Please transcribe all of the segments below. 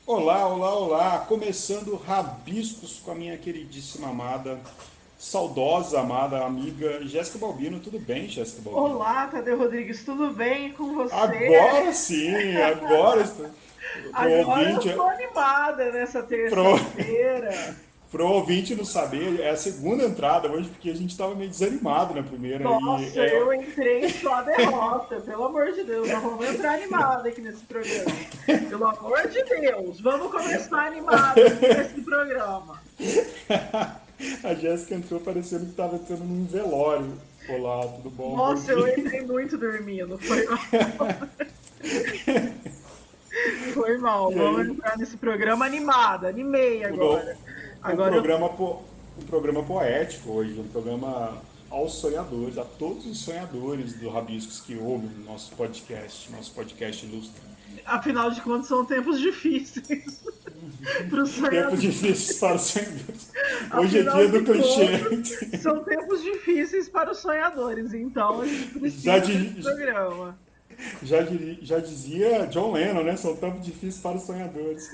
Olá, olá, olá! Começando Rabiscos com a minha queridíssima amada, saudosa amada amiga Jéssica Balbino. Tudo bem, Jéssica Balbino? Olá, Tadeu Rodrigues, tudo bem com você? Agora sim, agora pro Agora ouvinte, eu tô animada nessa pro, terça-feira. pro ouvinte não saber, é a segunda entrada hoje, porque a gente estava meio desanimado na primeira e Nossa, eu entrei só derrota, pelo amor de Deus, não vamos entrar animada aqui nesse programa. Pelo amor de Deus, vamos começar animada esse programa. a Jéssica entrou parecendo que estava entrando num velório. Olá, tudo bom? Bom Nossa, eu dia. entrei muito dormindo, foi mal. E Vamos aí, entrar nesse programa animada, animei o, no- agora. um Agora eu programa, um programa poético hoje, um programa aos sonhadores, a todos os sonhadores do Rabiscos que ouvem nosso podcast ilustre. Afinal de contas, são tempos difíceis para os Tempo sonhadores. difícil para os sonhadores. Hoje é Afinal dia do de contas, clichê. são tempos difíceis para os sonhadores. Então, a gente Já, precisa desse di- programa. já dizia John Lennon, né? São tempos difíceis para os sonhadores.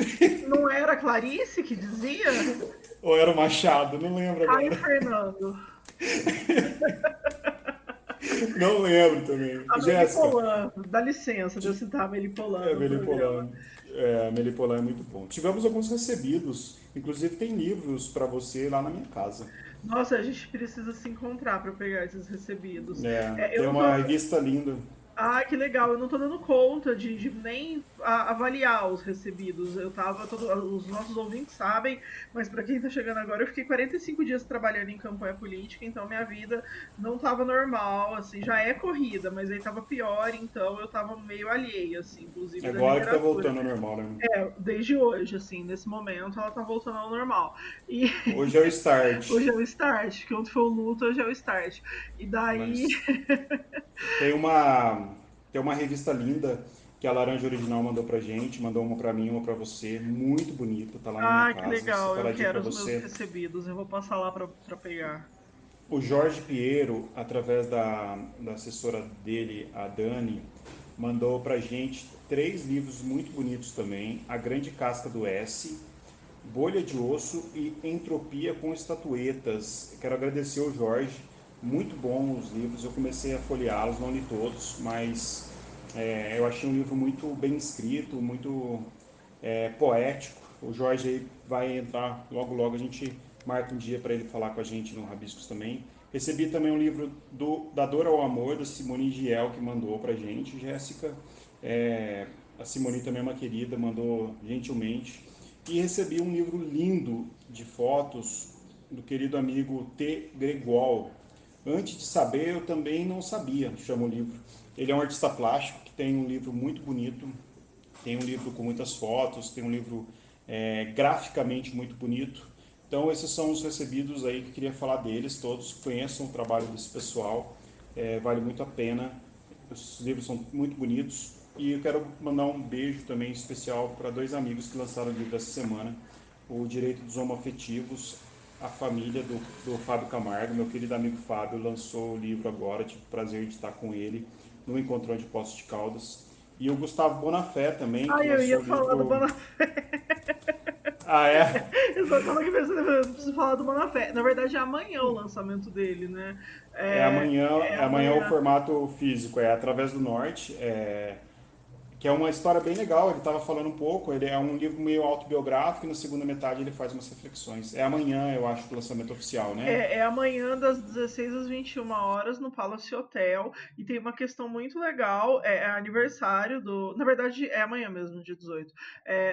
Não era a Clarice que dizia? Ou era o Machado, não lembro Caio agora. Fernando. Não lembro também. A Jéssica, Melipolan. Dá licença de eu citar a Melipolan é, no programa. Melipolan. É, Melipolan é muito bom. Tivemos alguns recebidos, inclusive tem livros para você lá na minha casa. Nossa, a gente precisa se encontrar para pegar esses recebidos. É, Eu tem não uma tô. revista linda. Ah, que legal. Eu não tô dando conta de nem avaliar os recebidos. Os nossos ouvintes sabem, mas para quem tá chegando agora, eu fiquei 45 dias trabalhando em campanha política, então minha vida não tava normal, assim, já é corrida, mas aí tava pior, então eu tava meio alheia, assim, inclusive da Agora que tá literatura. voltando ao normal, né? Desde hoje, assim, nesse momento, ela tá voltando ao normal. E Hoje é o start. hoje é o start, que ontem foi o luto, hoje é o start. E daí. Mas tem uma, tem uma revista linda que a Laranja Original mandou pra gente, mandou uma pra mim, uma pra você, muito bonita, tá lá na minha Ah, que casa, legal. Eu separadinho quero pra os meus você. recebidos. Eu vou passar lá para pegar. O Jorge Piero, através da assessora dele, a Dani, mandou pra gente três livros muito bonitos também: A Grande Casca do S, Bolha de Osso e Entropia com Estatuetas. Quero agradecer ao Jorge, muito bom os livros. Eu comecei a folheá-los, não li todos, mas eu achei um livro muito bem escrito, muito poético. O Jorge aí vai entrar logo logo, a gente marca um dia para ele falar com a gente no Rabiscos também. Recebi também um livro Da Dor ao Amor, da Simone Giel, que mandou pra gente, Jéssica. A Simone também é uma querida, mandou gentilmente. E recebi um livro lindo de fotos do querido amigo T. Gregual. Antes de saber, eu também não sabia, chama o livro. Ele é um artista plástico que tem um livro muito bonito, tem um livro com muitas fotos, tem um livro graficamente muito bonito. Então esses são os recebidos aí que eu queria falar deles, todos conheçam o trabalho desse pessoal, vale muito a pena, os livros são muito bonitos. E eu quero mandar um beijo também especial para dois amigos que lançaram o livro essa semana, o Direito dos Homoafetivos, a família do Fábio Camargo, meu querido amigo Fábio, lançou o livro agora, tive o prazer de estar com ele no Encontrão de Poços de Caldas. E o Gustavo Bonafé também, que Ah, eu ia lançou o falar do livro. Bonafé. Ah, é? Eu só tava aqui pensando, eu preciso falar do Bonafé. Na verdade, é amanhã o lançamento dele, né? É É amanhã o amanhã. formato físico, é Através do Norte. Que é uma história bem legal. Ele estava falando um pouco, ele é um livro meio autobiográfico e na segunda metade ele faz umas reflexões. É amanhã, eu acho, o lançamento oficial, né? É amanhã das 16 às 21 horas no Palace Hotel. E tem uma questão muito legal. É aniversário do. Na verdade, é amanhã mesmo, dia 18.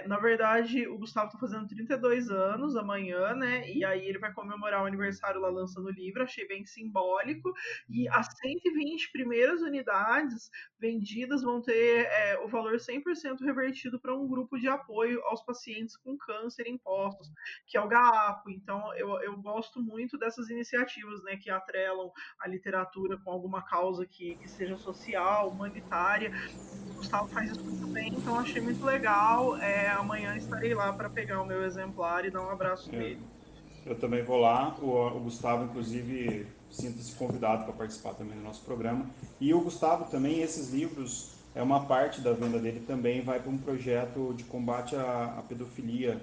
Na verdade, o Gustavo tá fazendo 32 anos amanhã, né? E aí ele vai comemorar o aniversário lá lançando o livro. Achei bem simbólico. E as 120 primeiras unidades vendidas vão ter o valor 100% revertido para um grupo de apoio aos pacientes com câncer em postos, que é o GAAPO. Então, eu gosto muito dessas iniciativas, né, que atrelam a literatura com alguma causa que seja social, humanitária. O Gustavo faz isso muito bem, então achei muito legal. Amanhã estarei lá para pegar o meu exemplar e dar um abraço É, nele. eu também vou lá. O Gustavo, inclusive, sinta-se convidado para participar também do nosso programa. E o Gustavo também, esses livros. uma parte da venda dele também vai para um projeto de combate à pedofilia.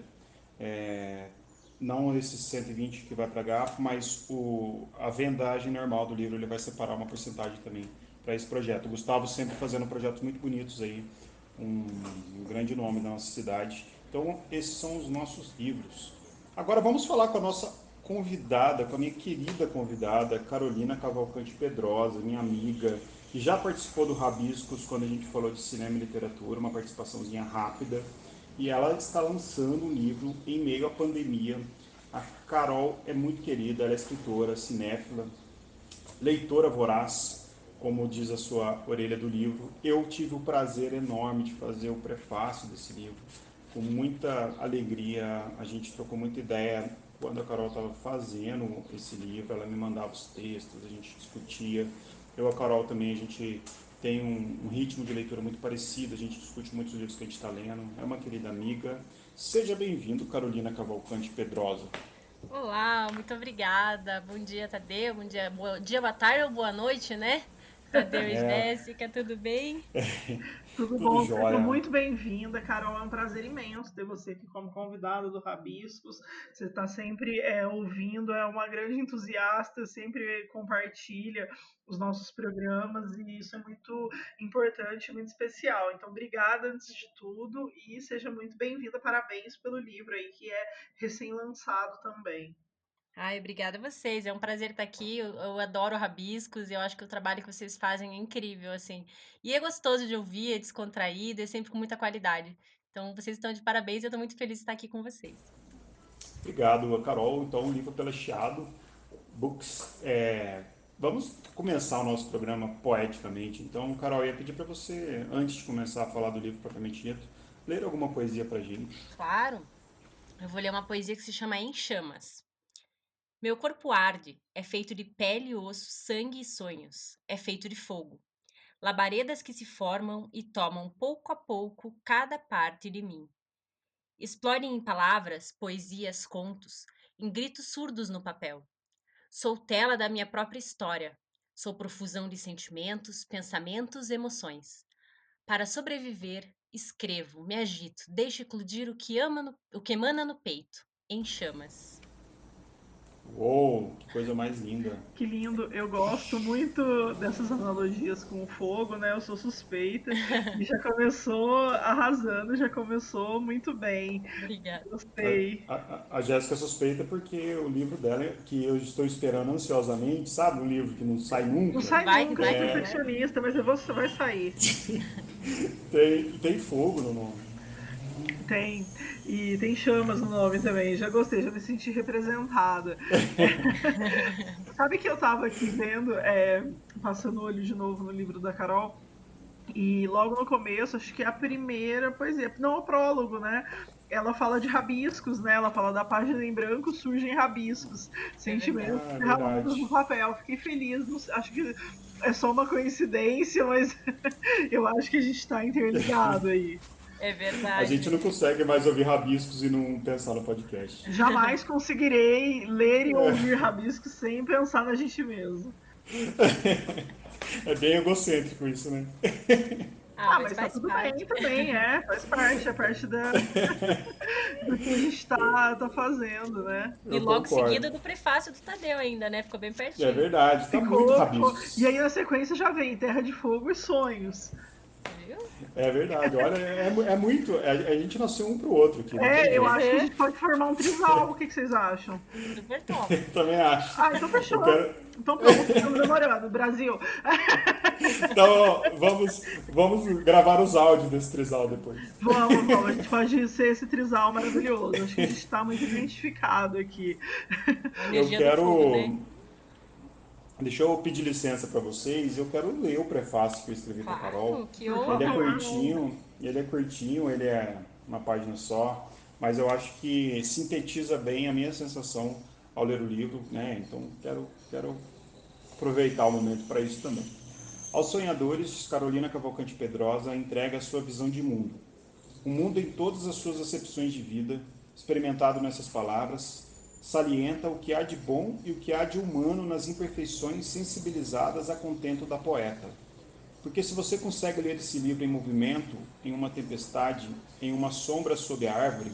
É, não esses 120 que vai para Gafo, mas a vendagem normal do livro, ele vai separar uma porcentagem também para esse projeto. O Gustavo sempre fazendo projetos muito bonitos aí, um grande nome da nossa cidade. Então, esses são os nossos livros. Agora vamos falar com a nossa convidada, com a minha querida convidada, Carolina Cavalcante Pedrosa, minha amiga, que já participou do Rabiscos quando a gente falou de cinema e literatura, uma participaçãozinha rápida. E ela está lançando um livro em meio à pandemia. A Carol é muito querida, ela é escritora, cinéfila, leitora voraz, como diz a sua orelha do livro. Eu tive o prazer enorme de fazer o prefácio desse livro. Com muita alegria, a gente trocou muita ideia quando a Carol estava fazendo esse livro, ela me mandava os textos, a gente discutia. Eu e a Carol também, a gente tem um ritmo de leitura muito parecido, a gente discute muitos livros que a gente está lendo. É uma querida amiga. Seja bem-vindo, Carolina Cavalcante Pedrosa. Olá, muito obrigada. Bom dia, Tadeu. Bom dia, boa tarde ou boa noite, né? Tadeu e É, Jéssica, tudo bem? Tudo tudo bom? Seja jóia. muito bem-vinda, Carol. É um prazer imenso ter você aqui como convidada do Rabiscos. Você está sempre ouvindo, é uma grande entusiasta, sempre compartilha os nossos programas e isso é muito importante, muito especial. Então, obrigada antes de tudo e seja muito bem-vinda. Parabéns pelo livro aí, que é recém-lançado também. Ai, obrigada a vocês. É um prazer estar aqui. Eu adoro rabiscos e eu acho que o trabalho que vocês fazem é incrível, assim. E é gostoso de ouvir, é descontraído, é sempre com muita qualidade. Então, vocês estão de parabéns e eu estou muito feliz de estar aqui com vocês. Obrigado, Carol. Então, o livro pela Chiado Books. Vamos começar o nosso programa poeticamente. Então, Carol, eu ia pedir para você, antes de começar a falar do livro propriamente dito, ler alguma poesia para gente. Claro, eu vou ler uma poesia que se chama Em Chamas. Meu corpo arde, é feito de pele e osso, sangue e sonhos, é feito de fogo. Labaredas que se formam e tomam pouco a pouco cada parte de mim. Explodem em palavras, poesias, contos, em gritos surdos no papel. Sou tela da minha própria história. Sou profusão de sentimentos, pensamentos, emoções. Para sobreviver, escrevo, me agito, deixo eclodir o que emana no peito, em chamas. Uou, que coisa mais linda. Que lindo, eu gosto muito dessas analogias com o fogo, né? Eu sou suspeita e já começou arrasando, já começou muito bem. Obrigada. Gostei. A Jéssica suspeita porque o livro dela, que eu estou esperando ansiosamente, sabe? Um livro que não sai Não nunca. sai Vai que nunca, sou vai que vai. perfeccionista, mas você vai sair. Tem fogo no nome. Tem. E tem chamas no nome também. Já gostei, já me senti representada. Sabe que eu tava aqui vendo, passando o olho de novo no livro da Carol, e logo no começo, acho que é a primeira poesia, não o prólogo, né? Ela fala de rabiscos, né? Ela fala da página em branco, surgem rabiscos, É verdade. sentimentos Ah, é derramados no verdade. papel. Fiquei feliz, acho que é só uma coincidência, mas eu acho que a gente está interligado aí. É A verdade. gente não consegue mais ouvir rabiscos e não pensar no podcast. Jamais conseguirei ler e ouvir rabiscos sem pensar na gente mesmo. É bem egocêntrico isso, né? Ah, Ah, mas mas tá faz tudo bem parte. também, faz parte, é parte do que a gente tá fazendo, né? E Eu logo concordo. seguida do prefácio do Tadeu ainda, né? Ficou bem É pertinho. verdade, tá muito Ficou. E rabiscos. aí na sequência já vem Terra de Fogo e Sonhos. Viu? É verdade, olha, é muito. A gente nasceu um pro outro aqui, não tem Eu jeito. acho que a Uhum. gente pode formar um trisal. O que vocês acham? Super top. Também acho. Ah, então Eu fechou. quero. Então pronto, estamos namorando, Brasil. Então, ó, vamos gravar os áudios desse trisal depois. Vamos. A gente pode ser esse trisal maravilhoso. Acho que a gente está muito identificado aqui. A Eu energia do fogo, né? quero. Deixa eu pedir licença para vocês. Eu quero ler o prefácio que eu escrevi para Carol. Claro, que Por Ele é honra, que favor. honra. curtinho, ele é uma página só, mas eu acho que sintetiza bem a minha sensação ao ler o livro, né? Então quero aproveitar o momento para isso também. Aos sonhadores, Carolina Cavalcante Pedrosa entrega a sua visão de mundo. Um mundo em todas as suas acepções de vida, experimentado nessas palavras, salienta o que há de bom e o que há de humano nas imperfeições sensibilizadas a contento da poeta. Porque se você consegue ler esse livro em movimento, em uma tempestade, em uma sombra sob a árvore,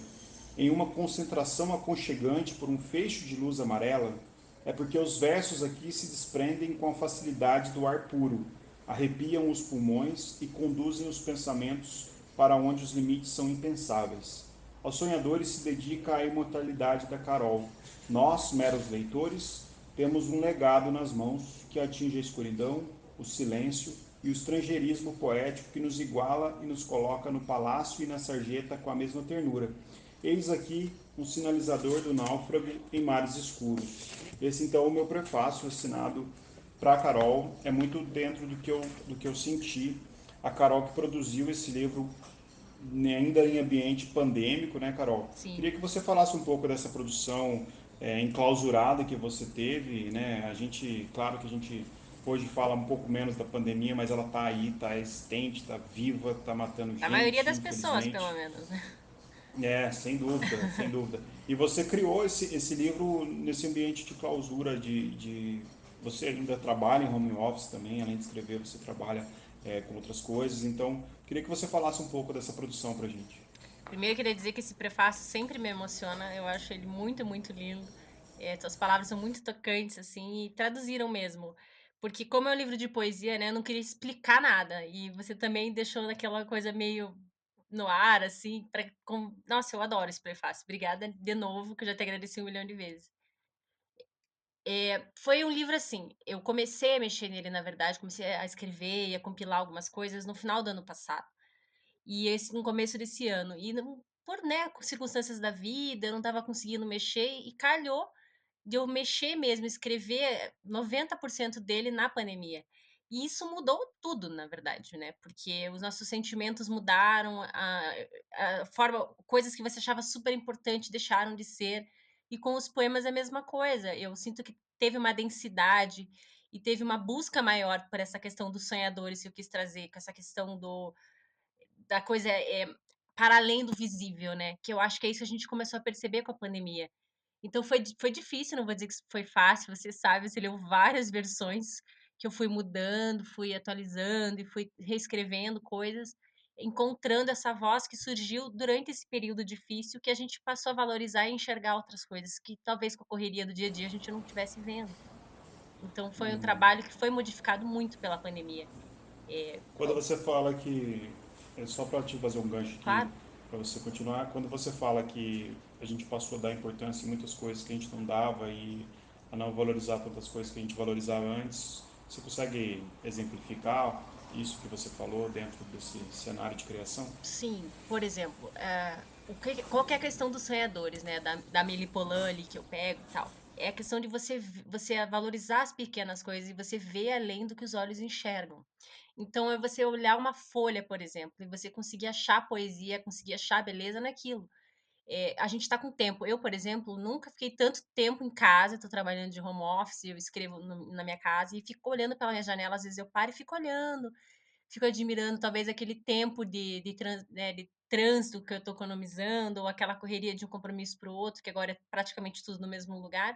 em uma concentração aconchegante por um feixe de luz amarela, é porque os versos aqui se desprendem com a facilidade do ar puro, arrepiam os pulmões e conduzem os pensamentos para onde os limites são impensáveis. Aos sonhadores se dedica a imortalidade da Carol. Nós, meros leitores, temos um legado nas mãos que atinge a escuridão, o silêncio e o estrangeirismo poético que nos iguala e nos coloca no palácio e na sarjeta com a mesma ternura. Eis aqui um sinalizador do náufrago em mares escuros. Esse então é o meu prefácio assinado para a Carol, é muito dentro do que eu senti. A Carol que produziu esse livro ainda em ambiente pandêmico, né, Carol? Sim. Queria que você falasse um pouco dessa produção enclausurada que você teve, né? A gente, claro que a gente hoje fala um pouco menos da pandemia, mas ela tá aí, tá existente, tá viva, tá matando A maioria gente, das pessoas, pelo infelizmente. menos, né? Sem dúvida, sem dúvida. E você criou esse livro nesse ambiente de clausura, você ainda trabalha em home office também, além de escrever, você trabalha com outras coisas. Então, queria que você falasse um pouco dessa produção pra gente. Primeiro, eu queria dizer que esse prefácio sempre me emociona. Eu acho ele muito, muito lindo. Suas palavras são muito tocantes, assim, e traduziram mesmo. Porque, como é um livro de poesia, né, eu não queria explicar nada. E você também deixou aquela coisa meio no ar, assim. Nossa, eu adoro esse prefácio. Obrigada de novo, que eu já te agradeci 1 milhão de vezes. Foi um livro assim, eu comecei a mexer nele, na verdade, comecei a escrever e a compilar algumas coisas no final do ano passado. E esse no começo desse ano. E não por, né, circunstâncias da vida, eu não estava conseguindo mexer e calhou de eu mexer mesmo, escrever 90% dele na pandemia. E isso mudou tudo, na verdade, né? Porque os nossos sentimentos mudaram, a forma, coisas que você achava super importante deixaram de ser. E com os poemas é a mesma coisa. Eu sinto que teve uma densidade e teve uma busca maior por essa questão dos sonhadores que eu quis trazer, com essa questão da coisa para além do visível, né? Que eu acho que é isso que a gente começou a perceber com a pandemia. Então foi difícil, não vou dizer que foi fácil, você sabe, você leu várias versões que eu fui mudando, fui atualizando e fui reescrevendo coisas, encontrando essa voz que surgiu durante esse período difícil que a gente passou a valorizar e enxergar outras coisas que talvez com a correria do dia a dia a gente não estivesse vendo. Então foi um trabalho que foi modificado muito pela pandemia. É, Quando você fala que, só para te fazer um gancho aqui, claro, para você continuar, quando você fala que a gente passou a dar importância em muitas coisas que a gente não dava e a não valorizar tantas coisas que a gente valorizava antes, você consegue exemplificar isso que você falou dentro desse cenário de criação? sim, por exemplo, qual que é a questão dos sonhadores, né? Da Mili Polani que eu pego e tal. É a questão de você valorizar as pequenas coisas e você ver além do que os olhos enxergam. Então, é você olhar uma folha, por exemplo, e você conseguir achar poesia, conseguir achar beleza naquilo. A gente está com tempo. Eu, por exemplo, nunca fiquei tanto tempo em casa, estou trabalhando de home office, eu escrevo na minha casa e fico olhando pela minha janela. Às vezes eu paro e fico olhando, fico admirando talvez aquele tempo de trânsito que eu estou economizando, ou aquela correria de um compromisso para o outro, que agora é praticamente tudo no mesmo lugar,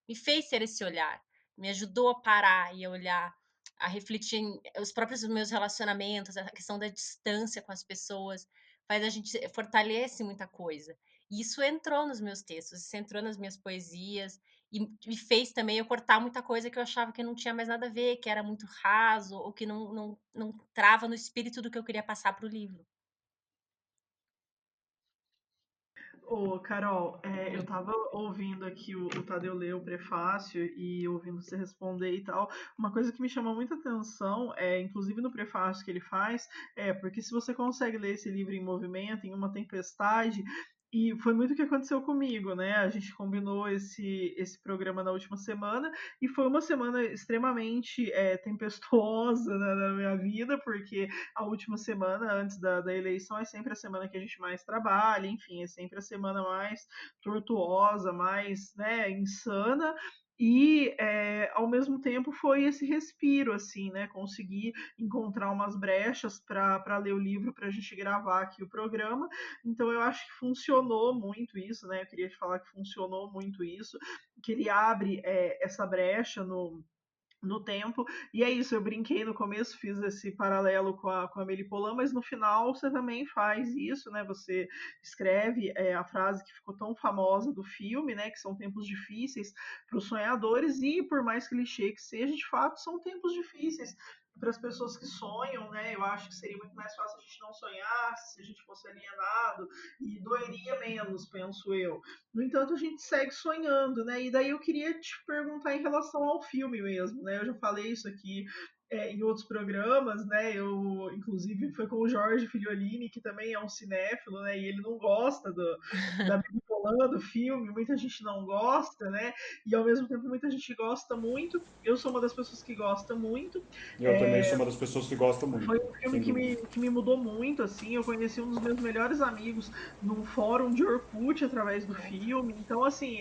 me fez ter esse olhar, me ajudou a parar e a olhar, a refletir os próprios meus relacionamentos, a questão da distância com as pessoas, faz a gente fortalece muita coisa. E isso entrou nos meus textos, isso entrou nas minhas poesias e fez também eu cortar muita coisa que eu achava que não tinha mais nada a ver, que era muito raso ou que não trava no espírito do que eu queria passar para o livro. Ô, Carol, eu Oi. tava ouvindo aqui o Tadeu ler o prefácio e ouvindo você responder e tal. Uma coisa que me chama muita atenção, inclusive no prefácio que ele faz, porque se você consegue ler esse livro em movimento, em uma tempestade, e foi muito o que aconteceu comigo, né? A gente combinou esse programa na última semana e foi uma semana extremamente tempestuosa na minha vida, porque a última semana antes da eleição é sempre a semana que a gente mais trabalha, enfim, é sempre a semana mais tortuosa, mais, né, insana. E ao mesmo tempo foi esse respiro, assim, né? Conseguir encontrar umas brechas para ler o livro, para a gente gravar aqui o programa. Então eu acho que funcionou muito isso, né? Eu queria te falar que funcionou muito isso, que ele abre essa brecha no tempo. E é isso, eu brinquei no começo, fiz esse paralelo com a Amélie Poulain, mas no final você também faz isso, né? Você escreve a frase que ficou tão famosa do filme, né? Que são tempos difíceis para os sonhadores, e por mais clichê que seja, de fato, são tempos difíceis para as pessoas que sonham, né? Eu acho que seria muito mais fácil a gente não sonhar se a gente fosse alienado e doeria menos, penso eu. No entanto, a gente segue sonhando, né? E daí eu queria te perguntar em relação ao filme mesmo, né? Eu já falei isso aqui em outros programas, né? Eu, inclusive, foi com o Jorge Filiolini, que também é um cinéfilo, né? E ele não gosta da Bicolã, do filme, muita gente não gosta, né? E ao mesmo tempo muita gente gosta muito. Eu sou uma das pessoas que gosta muito. Eu também sou uma das pessoas que gosta Foi muito, um filme sem dúvida. que me mudou muito, assim. Eu conheci um dos meus melhores amigos num fórum de Orkut através do filme. Então, assim,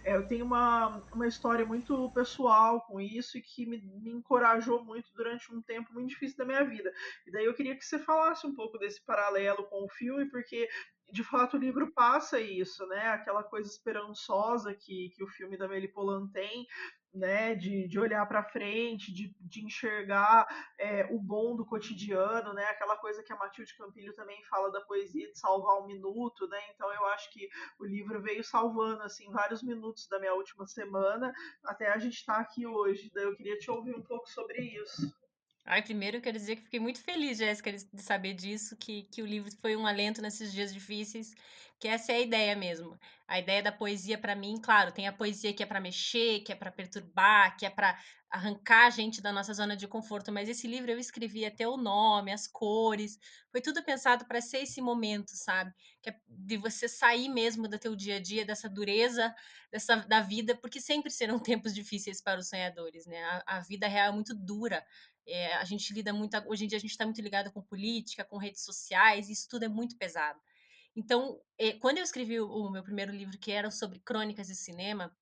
eu tenho uma história muito pessoal com isso e que me encorajou muito durante um tempo muito difícil da minha vida. E daí eu queria que você falasse um pouco desse paralelo com o filme, porque de fato o livro passa isso, né? Aquela coisa esperançosa que o filme da Amélie Poulain tem, né? De olhar para frente, de enxergar o bom do cotidiano, né? Aquela coisa que a Matilde Campilho também fala da poesia de salvar um minuto, né? Então eu acho que o livro veio salvando assim vários minutos da minha última semana até a gente estar aqui hoje. Daí eu queria te ouvir um pouco sobre isso. Ai, primeiro eu quero dizer que fiquei muito feliz, Jéssica, de saber disso, que o livro foi um alento nesses dias difíceis, que essa é a ideia mesmo. A ideia da poesia para mim, claro, tem a poesia que é para mexer, que é para perturbar, que é para arrancar a gente da nossa zona de conforto, mas esse livro eu escrevi até o nome, as cores, foi tudo pensado para ser esse momento, sabe? Que é de você sair mesmo do teu dia a dia, dessa dureza da vida, porque sempre serão tempos difíceis para os sonhadores, né? A vida real é muito dura. A gente lida muito, hoje em dia a gente está muito ligado com política, com redes sociais, e isso tudo é muito pesado. Então, quando eu escrevi o meu primeiro livro, que era sobre crônicas de cinema,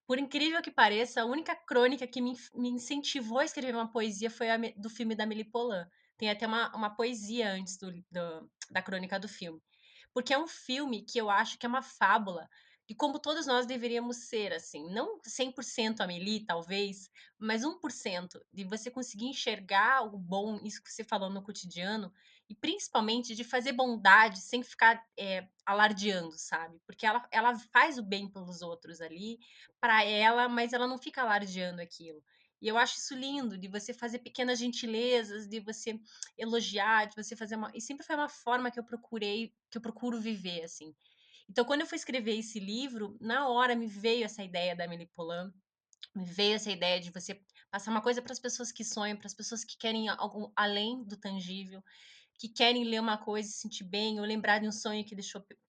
por incrível que pareça, a única crônica que me incentivou a escrever uma poesia foi do filme da Amélie Poulain. Tem até uma poesia antes da crônica do filme. Porque é um filme que eu acho que é uma fábula de como todos nós deveríamos ser, assim. Não 100% Amélie, talvez, mas 1% de você conseguir enxergar o bom, isso que você falou no cotidiano, e principalmente de fazer bondade sem ficar alardeando, sabe? Porque ela faz o bem pelos outros ali, para ela, mas ela não fica alardeando aquilo. E eu acho isso lindo, de você fazer pequenas gentilezas, de você elogiar, de você fazer uma. E sempre foi uma forma que eu procurei, que eu procuro viver, assim. Então, quando eu fui escrever esse livro, na hora me veio essa ideia da Amélie Poulain, me veio essa ideia de você passar uma coisa para as pessoas que sonham, para as pessoas que querem algo além do tangível, que querem ler uma coisa e se sentir bem, ou lembrar de um sonho que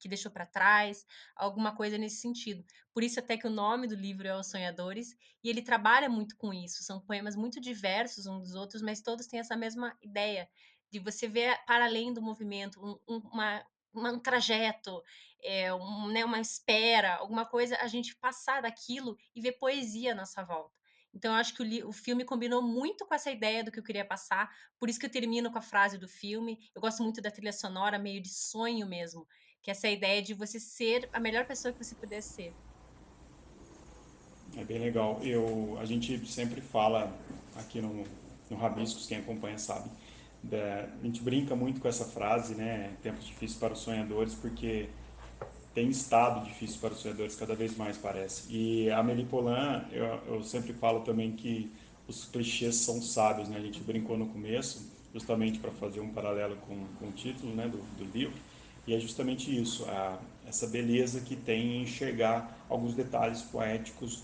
deixou para trás, alguma coisa nesse sentido. Por isso até que o nome do livro é Os Sonhadores, e ele trabalha muito com isso. São poemas muito diversos uns dos outros, mas todos têm essa mesma ideia de você ver para além do movimento, um trajeto, né, uma espera, alguma coisa, a gente passar daquilo e ver poesia à nossa volta. Então, eu acho que o filme combinou muito com essa ideia do que eu queria passar, por isso que eu termino com a frase do filme. Eu gosto muito da trilha sonora, meio de sonho mesmo, que é essa ideia de você ser a melhor pessoa que você puder ser. É bem legal. A gente sempre fala aqui no Rabiscos, quem acompanha sabe, a gente brinca muito com essa frase, né? Tempos difíceis para os sonhadores, porque tem estado difícil para os sonhadores cada vez mais, parece. E a Amélie Poulain, eu sempre falo também que os clichês são sábios, né? A gente brincou no começo, justamente para fazer um paralelo com o título, né, do livro, e é justamente isso, essa beleza que tem em enxergar alguns detalhes poéticos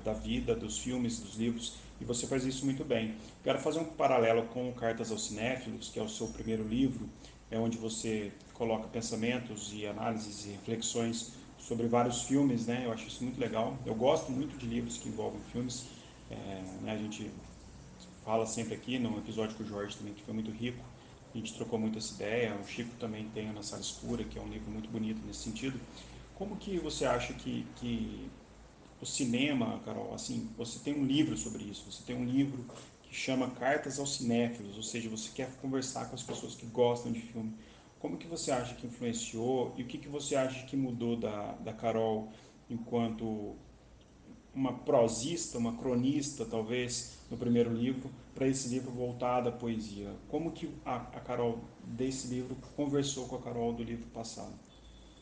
da vida, dos filmes, dos livros, e você faz isso muito bem. Quero fazer um paralelo com Cartas aos Cinéfilos, que é o seu primeiro livro, é onde você coloca pensamentos e análises e reflexões sobre vários filmes, né? Eu acho isso muito legal. Eu gosto muito de livros que envolvem filmes. Né? A gente fala sempre aqui no episódio com o Jorge também, que foi muito rico. A gente trocou muito essa ideia. O Chico também tem Na Sala Escura, que é um livro muito bonito nesse sentido. Como que você acha que o cinema, Carol, assim, você tem um livro sobre isso, você tem um livro que chama Cartas aos Cinéfilos, ou seja, você quer conversar com as pessoas que gostam de filme. Como que você acha que influenciou e o que você acha que mudou da Carol enquanto uma prosista, uma cronista, talvez, no primeiro livro, para esse livro voltado à poesia. Como que a Carol desse livro conversou com a Carol do livro passado?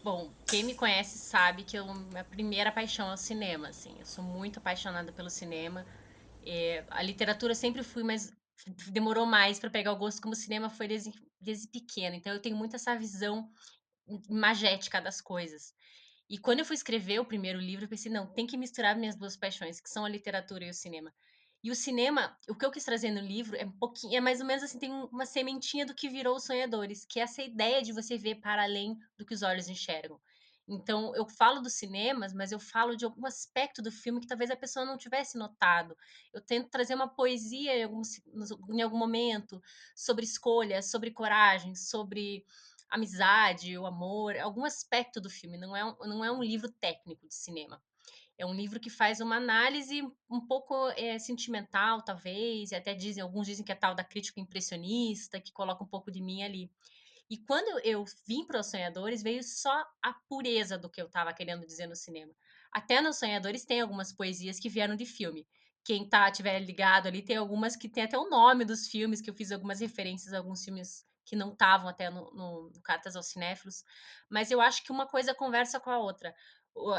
Bom, quem me conhece sabe que minha primeira paixão é o cinema, assim. Eu sou muito apaixonada pelo cinema. A literatura eu sempre fui, mas demorou mais para pegar o gosto, como o cinema foi desde pequena. Então eu tenho muito essa visão imagética das coisas. E quando eu fui escrever o primeiro livro, eu pensei, não, tem que misturar minhas duas paixões, que são a literatura e o cinema. E o cinema, o que eu quis trazer no livro é um pouquinho, é mais ou menos assim, tem uma sementinha do que virou Os Sonhadores, que é essa ideia de você ver para além do que os olhos enxergam. Então, eu falo dos cinemas, mas eu falo de algum aspecto do filme que talvez a pessoa não tivesse notado. Eu tento trazer uma poesia em algum momento sobre escolhas, sobre coragem, sobre amizade, o amor, algum aspecto do filme. Não é um livro técnico de cinema. É um livro que faz uma análise um pouco sentimental, talvez, e até alguns dizem que é tal da crítica impressionista, que coloca um pouco de mim ali. E quando eu vim para Os Sonhadores, veio só a pureza do que eu estava querendo dizer no cinema. Até nos Sonhadores tem algumas poesias que vieram de filme. Quem tiver ligado ali, tem algumas que tem até o nome dos filmes, que eu fiz algumas referências a alguns filmes que não estavam até no Cartas aos Cinéfilos. Mas eu acho que uma coisa conversa com a outra.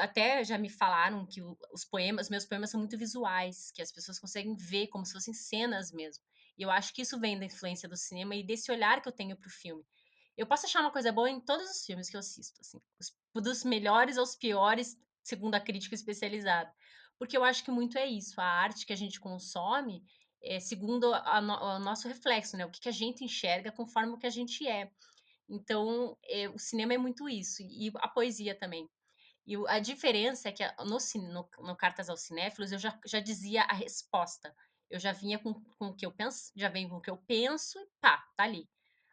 Até já me falaram que meus poemas são muito visuais, que as pessoas conseguem ver como se fossem cenas mesmo. E eu acho que isso vem da influência do cinema e desse olhar que eu tenho para o filme. Eu posso achar uma coisa boa em todos os filmes que eu assisto, assim, dos melhores aos piores, segundo a crítica especializada. Porque eu acho que muito é isso, a arte que a gente consome é segundo o nosso reflexo, né? O que a gente enxerga conforme o que a gente é. Então, o cinema é muito isso, e a poesia também. E a diferença é que no Cartas aos Cinéfilos eu já dizia a resposta. Eu já vinha com o que eu penso, já venho com o que eu penso e pá, tá ali.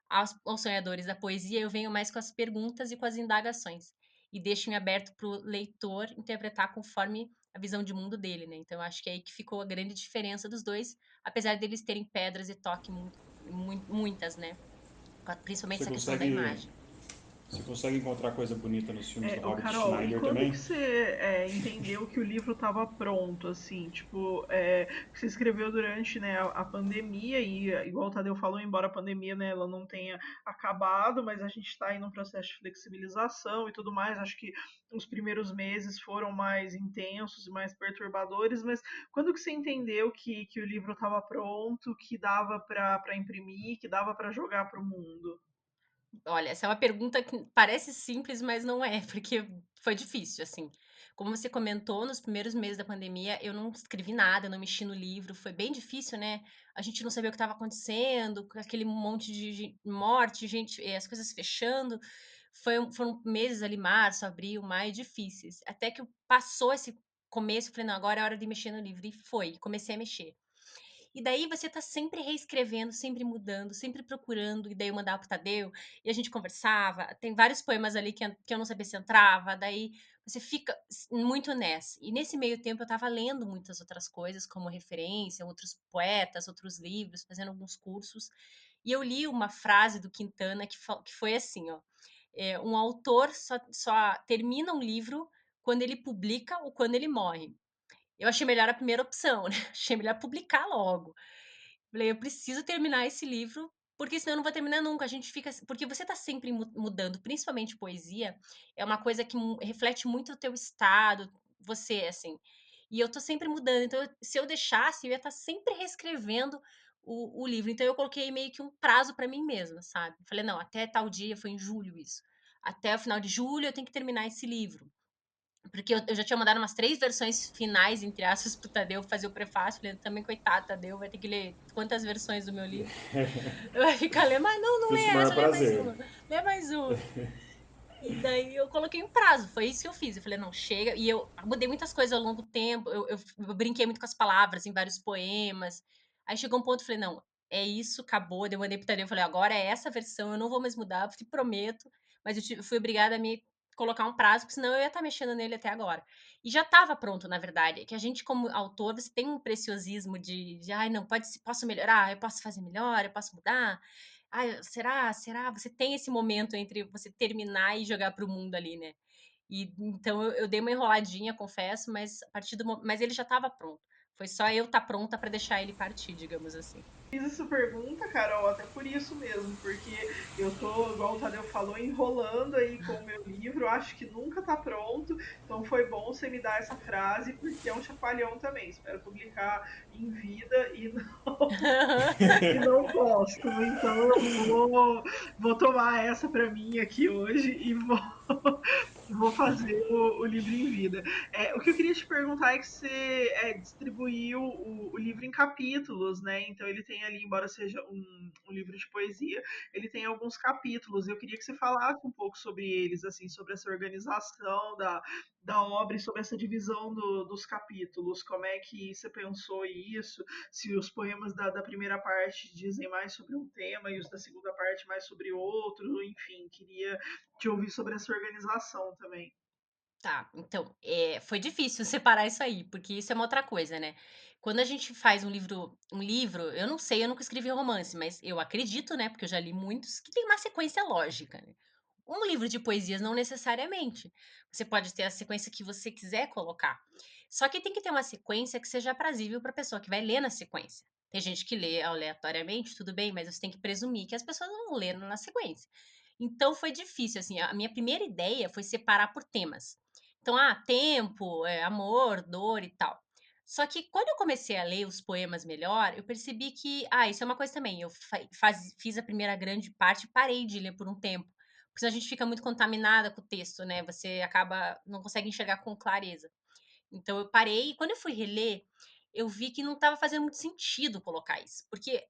Aos sonhadores da poesia, eu venho mais com as perguntas e com as indagações. E deixo em aberto para o leitor interpretar conforme a visão de mundo dele, né? Então, eu acho que é aí que ficou a grande diferença dos dois, apesar deles terem pedras e toque muitas, né? Principalmente Você essa questão da consegue, imagem. você consegue encontrar coisa bonita nos filmes do Ô Robert Carol, e Schneider quando também? que você entendeu que o livro estava pronto, assim, tipo, que você escreveu durante, né, a pandemia e, igual o Tadeu falou, embora a pandemia, né, ela não tenha acabado, mas a gente está aí num processo de flexibilização e tudo mais, acho que os primeiros meses foram mais intensos e mais perturbadores, mas quando que você entendeu que o livro estava pronto, que dava para imprimir, que dava para jogar para o mundo? Olha, essa é uma pergunta que parece simples, mas não é, porque foi difícil, assim. Como você comentou, nos primeiros meses da pandemia, eu não escrevi nada, eu não mexi no livro, foi bem difícil, né? A gente não sabia o que estava acontecendo, com aquele monte de morte, gente, as coisas fechando. Foram meses ali, março, abril, maio, difíceis. Até que passou esse começo, eu falei, não, agora é hora de mexer no livro. E foi, comecei a mexer. E daí você tá sempre reescrevendo, sempre mudando, sempre procurando, e daí eu mandava pro Tadeu, e a gente conversava. Tem vários poemas ali que eu não sabia se entrava, daí você fica muito nessa. E nesse meio tempo eu tava lendo muitas outras coisas, como referência, outros poetas, outros livros, fazendo alguns cursos. E eu li uma frase do Quintana que foi assim, ó. Um autor só termina um livro quando ele publica ou quando ele morre. Eu achei melhor a primeira opção, né? Achei melhor publicar logo. Falei: "Eu preciso terminar esse livro, porque senão eu não vou terminar nunca". A gente fica porque você tá sempre mudando, principalmente poesia, é uma coisa que reflete muito o teu estado, você, assim. E eu tô sempre mudando, então se eu deixasse, eu ia estar sempre reescrevendo o livro. Então eu coloquei meio que um prazo pra mim mesma, sabe. Falei: "Não, até tal dia", foi em julho isso, "até o final de julho eu tenho que terminar esse livro". Porque eu já tinha mandado umas 3 versões finais, entre aspas, para o Tadeu fazer o prefácio, falei: "Também coitado, Tadeu, vai ter que ler quantas versões do meu livro?". Vai ficar lendo: "Mas não Fiz lê com o maior essa, lê mais prazer. uma, lê mais uma". E daí eu coloquei um prazo, foi isso que eu fiz. Eu falei: "Não, chega". E eu mudei muitas coisas ao longo do tempo, eu brinquei muito com as palavras em vários poemas. Aí chegou um ponto, eu falei: "Não, é isso, acabou". Daí eu mandei para o Tadeu, eu falei: "Agora é essa versão, eu não vou mais mudar, eu te prometo". Mas eu fui obrigada a me colocar um prazo, porque senão eu ia estar mexendo nele até agora. E já estava pronto, na verdade, é que a gente como autor, você tem um preciosismo de: "Ai, não, posso melhorar, eu posso fazer melhor, eu posso mudar". Ai, será? Será? Você tem esse momento entre você terminar e jogar para o mundo ali, né. E então eu dei uma enroladinha, confesso, mas a partir mas ele já estava pronto. Foi só eu estar pronta para deixar ele partir, digamos assim. Fiz essa pergunta, Carol, até por isso mesmo, porque eu tô, igual o Tadeu falou, enrolando aí com o meu livro, acho que nunca tá pronto, então foi bom você me dar essa frase, porque é um chacoalhão também. Espero publicar em vida e não póstumo. Então vou tomar essa para mim aqui hoje e vou fazer o livro em vida. O que eu queria te perguntar é que você distribuiu o livro em capítulos, né? Então ele tem ali, embora seja um livro de poesia, ele tem alguns capítulos. Eu queria que você falasse um pouco sobre eles, assim, sobre essa organização da obra e sobre essa divisão dos capítulos. Como é que você pensou isso? Se os poemas da primeira parte dizem mais sobre um tema e os da segunda parte mais sobre outro, enfim, queria te ouvir sobre essa organização também. Tá, então, foi difícil separar isso aí, porque isso é uma outra coisa, né. Quando a gente faz um livro, eu não sei, eu nunca escrevi romance, mas eu acredito, né, porque eu já li muitos, que tem uma sequência lógica, né. Um livro de poesias não necessariamente, você pode ter a sequência que você quiser colocar, só que tem que ter uma sequência que seja aprazível para a pessoa que vai ler na sequência. Tem gente que lê aleatoriamente, tudo bem, mas você tem que presumir que as pessoas vão ler na sequência. Então foi difícil, assim, a minha primeira ideia foi separar por temas. Então, tempo, amor, dor e tal. Só que quando eu comecei a ler os poemas melhor, eu percebi que, isso é uma coisa também, eu fiz a primeira grande parte e parei de ler por um tempo, porque senão a gente fica muito contaminada com o texto, né, você acaba não consegue enxergar com clareza. Então eu parei e quando eu fui reler, eu vi que não estava fazendo muito sentido colocar isso, porque,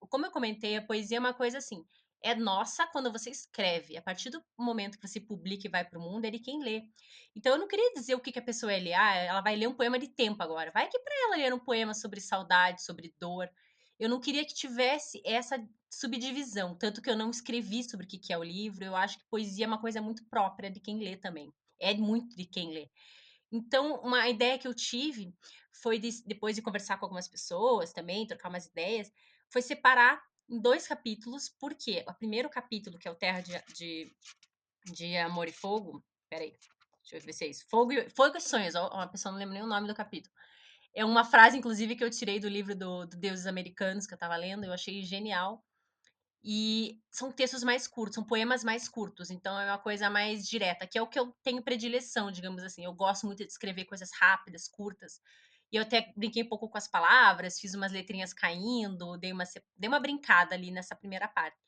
como eu comentei, a poesia é uma coisa assim, é nossa quando você escreve, a partir do momento que você publica e vai para o mundo, é de quem lê. Então eu não queria dizer o que que a pessoa ia ler, ela vai ler um poema de tempo agora, vai que para ela ler um poema sobre saudade, sobre dor. Eu não queria que tivesse essa subdivisão, tanto que eu não escrevi sobre o que que é o livro, eu acho que poesia é uma coisa muito própria de quem lê também, é muito de quem lê. Então, uma ideia que eu tive foi depois de conversar com algumas pessoas também, trocar umas ideias, foi separar em 2 capítulos, porque o primeiro capítulo, que é o Terra de Amor e Fogo, espera aí, deixa eu ver se é isso, Fogo e Sonhos, ó, uma pessoa não lembra nem o nome do capítulo. É uma frase, inclusive, que eu tirei do livro do Deuses Americanos, que eu estava lendo, eu achei genial, e são textos mais curtos, são poemas mais curtos, então é uma coisa mais direta, que é o que eu tenho predileção, digamos assim. Eu gosto muito de escrever coisas rápidas, curtas. E eu até brinquei um pouco com as palavras, fiz umas letrinhas caindo, dei uma brincada ali nessa primeira parte.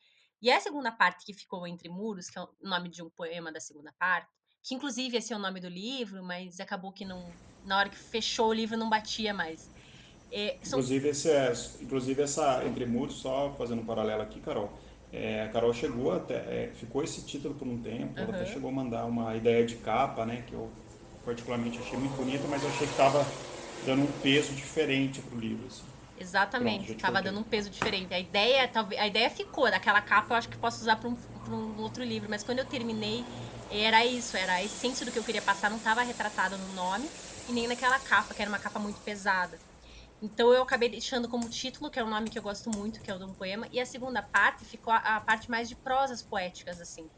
E a segunda parte, que ficou Entre Muros, que é o nome de um poema da segunda parte, que inclusive esse é o nome do livro, mas acabou que não, na hora que fechou o livro não batia mais. São. Inclusive essa Entre Muros, só fazendo um paralelo aqui, Carol. A Carol chegou até, ficou esse título por um tempo, ela até Aham. chegou a mandar uma ideia de capa, né, que eu particularmente achei muito bonita, mas eu achei que estava dando um peso diferente pro livro, assim. Pronto, Exatamente, já te estava cortei. dando um peso diferente. A ideia ficou, daquela capa eu acho que posso usar para um outro livro, mas quando eu terminei, era isso, era a essência do que eu queria passar, não estava retratado no nome e nem naquela capa, que era uma capa muito pesada. Então eu acabei deixando como título, que é um nome que eu gosto muito, que é o de um poema, e a segunda parte ficou a parte mais de prosas poéticas, assim,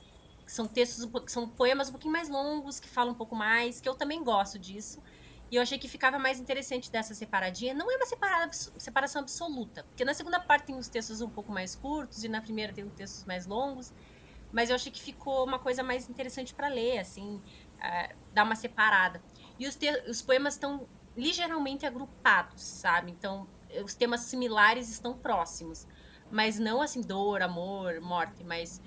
que são textos, que são poemas um pouquinho mais longos, que falam um pouco mais, que eu também gosto disso. E eu achei que ficava mais interessante dessa separadinha. Não é uma separação absoluta, porque na segunda parte tem os textos um pouco mais curtos e na primeira tem os textos mais longos, mas eu achei que ficou uma coisa mais interessante para ler, assim, dar uma separada. E os poemas estão ligeiramente agrupados, sabe? Então, os temas similares estão próximos, mas não assim dor, amor, morte, mas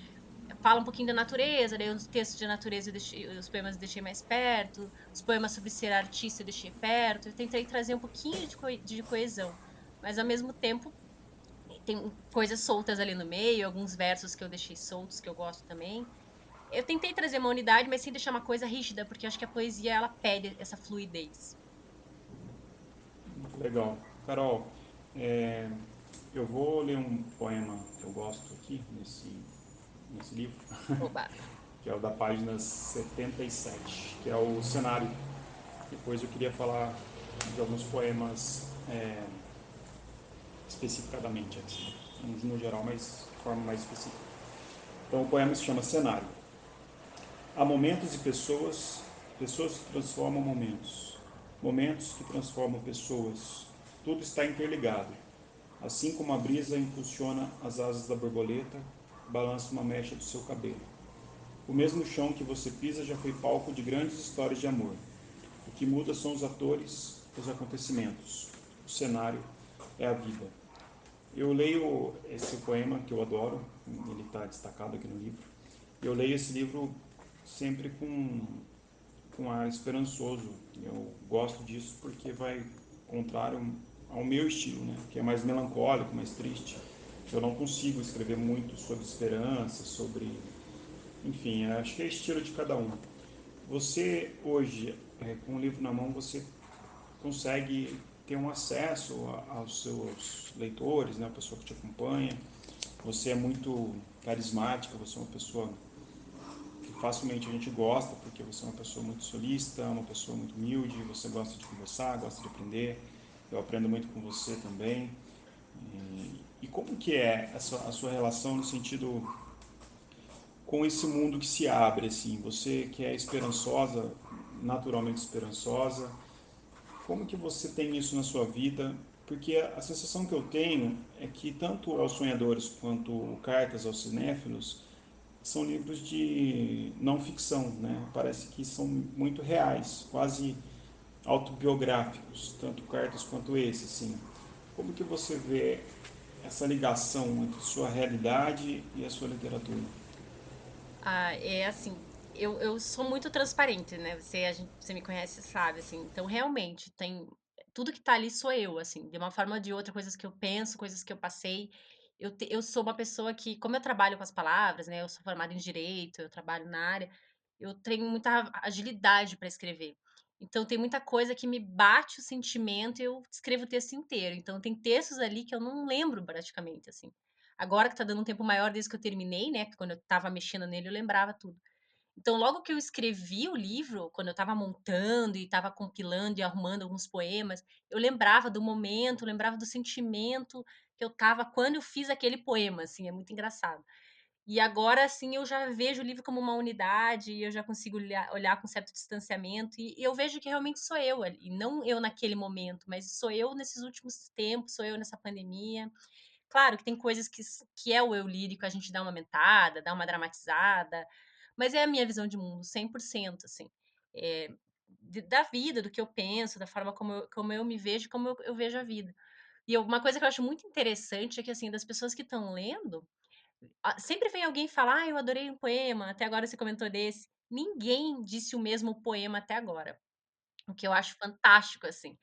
fala um pouquinho da natureza, daí os textos de natureza os poemas eu deixei mais perto, os poemas sobre ser artista eu deixei perto, eu tentei trazer um pouquinho de coesão, mas ao mesmo tempo tem coisas soltas ali no meio, alguns versos que eu deixei soltos, que eu gosto também. Eu tentei trazer uma unidade, mas sem deixar uma coisa rígida, porque eu acho que a poesia ela pede essa fluidez. Legal. Carol, é, eu vou ler um poema que eu gosto aqui nesse livro, Oba. que é o da página 77, que é o cenário. Depois eu queria falar de alguns poemas especificadamente aqui, no geral, mas de forma mais específica. Então o poema se chama Cenário. Há momentos e pessoas Pessoas que transformam momentos. Momentos que transformam pessoas. Tudo está interligado. Assim como a brisa impulsiona as asas da borboleta, balança uma mecha do seu cabelo. O mesmo chão que você pisa já foi palco de grandes histórias de amor. O que muda são os atores, os acontecimentos. O cenário é a vida. Eu leio esse poema que eu adoro, ele está destacado aqui no livro. Eu leio esse livro sempre com ar esperançoso. Eu gosto disso porque vai contrário ao meu estilo, né? Que é mais melancólico, mais triste. Eu não consigo escrever muito sobre esperança, sobre... Enfim, acho que é estilo de cada um. Você, hoje, com o livro na mão, você consegue ter um acesso aos seus leitores, né? A pessoa que te acompanha. Você é muito carismática, você é uma pessoa que facilmente a gente gosta, porque você é uma pessoa muito solícita, uma pessoa muito humilde, você gosta de conversar, gosta de aprender. Eu aprendo muito com você também. E como que é a sua relação no sentido com esse mundo que se abre, assim? Você que é esperançosa, naturalmente esperançosa, como que você tem isso na sua vida? Porque a sensação que eu tenho é que tanto aos sonhadores quanto Cartas aos cinéfilos são livros de não ficção, né? Parece que são muito reais, quase autobiográficos, tanto Cartas quanto esse, assim. Como que você vê essa ligação entre sua realidade e a sua literatura? Ah, é assim, eu sou muito transparente, né? Você me conhece, sabe, assim. Então, realmente, tem tudo que tá ali sou eu, assim, de uma forma ou de outra, coisas que eu penso, coisas que eu passei. Eu sou uma pessoa que, como eu trabalho com as palavras, né? Eu sou formada em direito, eu trabalho na área, eu tenho muita agilidade para escrever. Então, tem muita coisa que me bate o sentimento e eu escrevo o texto inteiro. Então, tem textos ali que eu não lembro praticamente, assim. Agora que tá dando um tempo maior desde que eu terminei, né, que quando eu estava mexendo nele eu lembrava tudo. Então logo que eu escrevi o livro, quando eu estava montando e estava compilando e arrumando alguns poemas, eu lembrava do momento, lembrava do sentimento que eu estava quando eu fiz aquele poema, assim, é muito engraçado. E agora, assim, eu já vejo o livro como uma unidade, eu já consigo olhar com certo distanciamento, e eu vejo que realmente sou eu ali, e não eu naquele momento, mas sou eu nesses últimos tempos, sou eu nessa pandemia. Claro que tem coisas que é o eu lírico, a gente dá uma aumentada, dá uma dramatizada, mas é a minha visão de mundo, 100% assim. Eh, da vida, do que eu penso, da forma como eu me vejo, como eu vejo a vida. E uma coisa que eu acho muito interessante é que, assim, das pessoas que estão lendo, sempre vem alguém falar: "Ah, eu adorei um poema", até agora você comentou desse. Ninguém disse o mesmo poema até agora. O que eu acho fantástico, assim,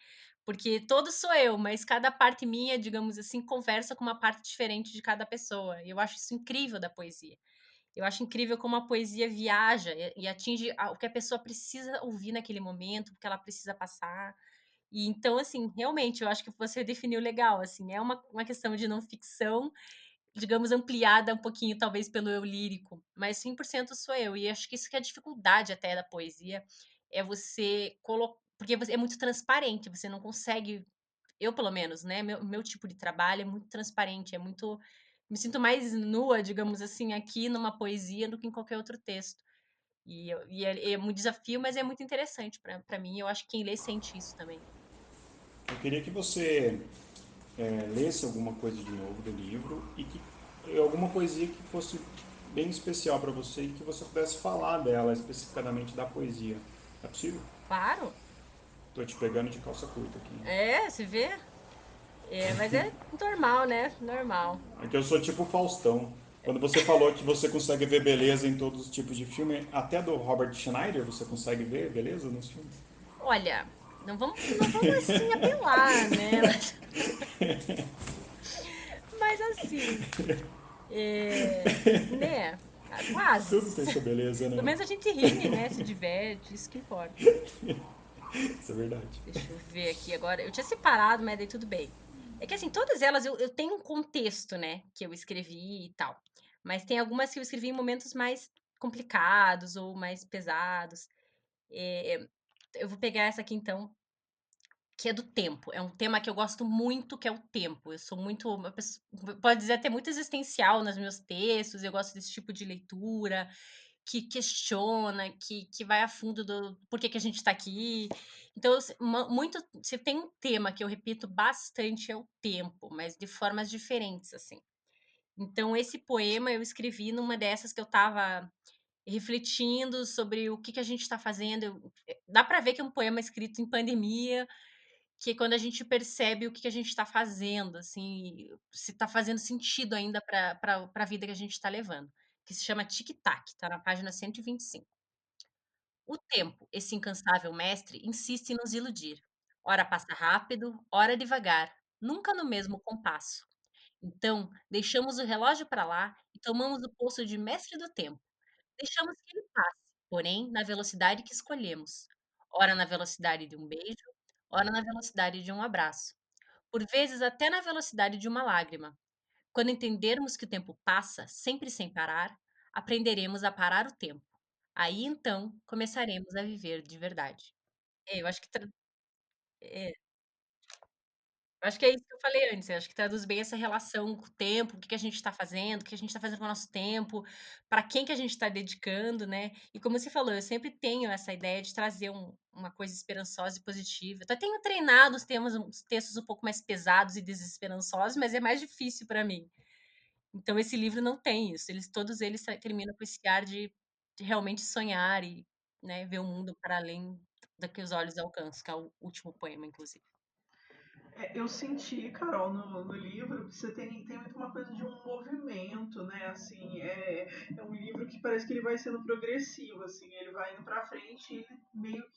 porque todo sou eu, mas cada parte minha, digamos assim, conversa com uma parte diferente de cada pessoa, e eu acho isso incrível da poesia. Eu acho incrível como a poesia viaja e atinge o que a pessoa precisa ouvir naquele momento, o que ela precisa passar. E então, assim, realmente eu acho que você definiu legal, assim, é uma questão de não ficção, digamos, ampliada um pouquinho, talvez, pelo eu lírico, mas 100% sou eu. E acho que isso que é a dificuldade até da poesia, é você colocar, porque você é muito transparente, você não consegue, eu pelo menos, né, meu tipo de trabalho é muito transparente, é muito, me sinto mais nua, digamos assim, aqui numa poesia do que em qualquer outro texto. É um desafio, mas é muito interessante para mim, eu acho que quem lê sente isso também. Eu queria que você lesse alguma coisa de novo do livro e que alguma poesia que fosse bem especial para você e que você pudesse falar dela especificadamente da poesia. É possível? Claro, Tô te pegando de calça curta aqui. você vê? Mas é normal, né, normal. É que eu sou tipo o Faustão. Quando você falou que você consegue ver beleza em todos os tipos de filme, até do Robert Schneider você consegue ver beleza nos filmes? Olha, não vamos assim apelar, né, mas assim, né, quase. Tudo tem sua beleza, Pelo né? menos a gente ri, né, se diverte, isso que importa. Isso é verdade. Deixa eu ver aqui agora, eu tinha separado, mas daí tudo bem. É que assim, todas elas eu tenho um contexto, né, que eu escrevi e tal, mas tem algumas que eu escrevi em momentos mais complicados ou mais pesados. Eh, eu vou pegar essa aqui então, que é do tempo. É um tema que eu gosto muito, que é o tempo. Eu sou muito uma pode dizer até muito existencial nos meus textos, eu gosto desse tipo de leitura. que questiona, que vai a fundo do por que que a gente está aqui. Então, muito, se tem um tema que eu repito bastante é o tempo, mas de formas diferentes, assim. Então, esse poema eu escrevi numa dessas que eu estava refletindo sobre o que que a gente está fazendo. Dá para ver que é um poema escrito em pandemia, que é quando a gente percebe o que que a gente está fazendo, assim, se está fazendo sentido ainda para a vida que a gente está levando, que se chama Tic Tac, está na página 125. O tempo, esse incansável mestre, insiste em nos iludir. Ora passa rápido, ora devagar, nunca no mesmo compasso. Então, deixamos o relógio para lá e tomamos o posto de mestre do tempo. Deixamos que ele passe, porém na velocidade que escolhemos. Ora na velocidade de um beijo, ora na velocidade de um abraço. Por vezes até na velocidade de uma lágrima. Quando entendermos que o tempo passa, sempre sem parar, aprenderemos a parar o tempo. Aí então começaremos a viver de verdade. Eu acho que é, eu acho que é isso que eu falei antes, eu acho que traduz bem essa relação com o tempo, o que que a gente está fazendo, o que a gente está fazendo com o nosso tempo, para quem que a gente está dedicando, né. E como você falou, eu sempre tenho essa ideia de trazer uma coisa esperançosa e positiva. Até tenho treinado os textos um pouco mais pesados e desesperançosos, mas é mais difícil para mim. Então esse livro não tem isso, todos eles terminam com esse ar de realmente sonhar e, né, ver o mundo para além do que os olhos alcançam, que é o último poema, inclusive. Eu senti, Carol, no livro, que você tem muito uma coisa de um movimento, né? Assim, é um livro que parece que ele vai sendo progressivo, assim, ele vai indo pra frente e ele meio